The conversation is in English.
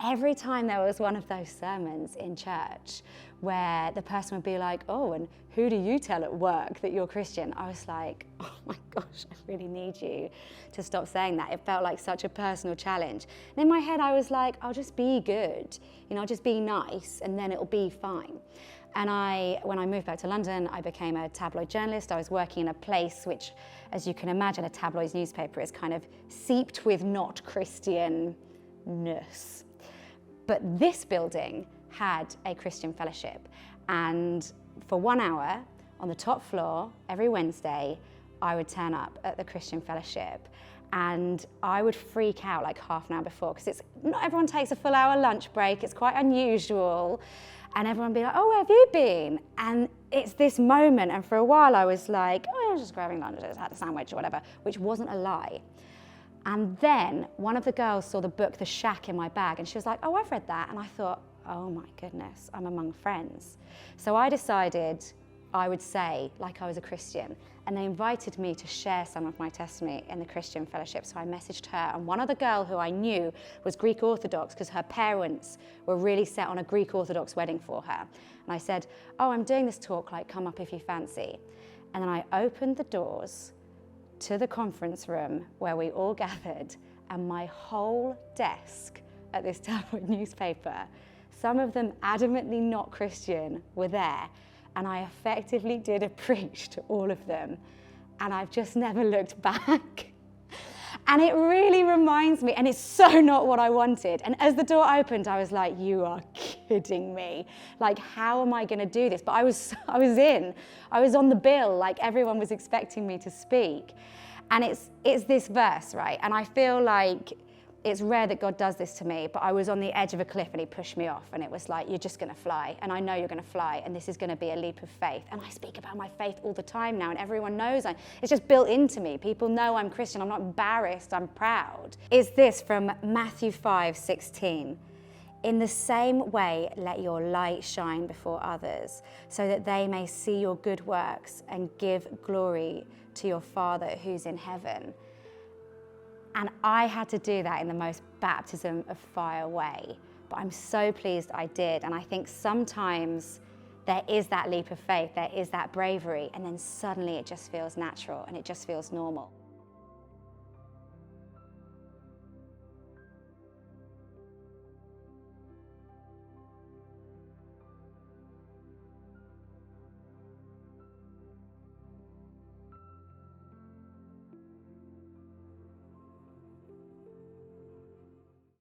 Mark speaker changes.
Speaker 1: every time there was one of those sermons in church where the person would be like, oh, and who do you tell at work that you're Christian? I was like, oh my gosh, I really need you to stop saying that. It felt like such a personal challenge. And in my head, I was like, I'll just be good, I'll just be nice, and then it'll be fine. And when I moved back to London, I became a tabloid journalist. I was working in a place which, as you can imagine, a tabloid newspaper is kind of seeped with not Christianness. But this building had a Christian fellowship. And for 1 hour on the top floor, every Wednesday, I would turn up at the Christian fellowship. And I would freak out like half an hour before, because not everyone takes a full hour lunch break. It's quite unusual. And everyone would be like, oh, where have you been? And it's this moment. And for a while I was like, oh, I was just grabbing lunch, I just had a sandwich or whatever, which wasn't a lie. And then one of the girls saw the book, The Shack, in my bag, and she was like, oh, I've read that. And I thought, oh my goodness, I'm among friends. So I decided I would say like I was a Christian, and they invited me to share some of my testimony in the Christian fellowship. So I messaged her, and one other girl who I knew was Greek Orthodox, because her parents were really set on a Greek Orthodox wedding for her. And I said, oh, I'm doing this talk, like come up if you fancy. And then I opened the doors to the conference room where we all gathered, and my whole desk at this tabloid newspaper, some of them adamantly not Christian, were there. And I effectively did a preach to all of them. And I've just never looked back. And it really reminds me, and it's so not what I wanted. And as the door opened, I was like, you are kidding me. Like, how am I gonna do this? But I was on the bill, like everyone was expecting me to speak. And it's this verse, right? And I feel like it's rare that God does this to me, but I was on the edge of a cliff and he pushed me off, and it was like, you're just gonna fly, and I know you're gonna fly, and this is gonna be a leap of faith. And I speak about my faith all the time now, and everyone knows it's just built into me. People know I'm Christian, I'm not embarrassed, I'm proud. Is this from Matthew 5:16. In the same way, let your light shine before others, so that they may see your good works and give glory to your Father who's in heaven. And I had to do that in the most baptism of fire way. But I'm so pleased I did. And I think sometimes there is that leap of faith, there is that bravery, and then suddenly it just feels natural and it just feels normal.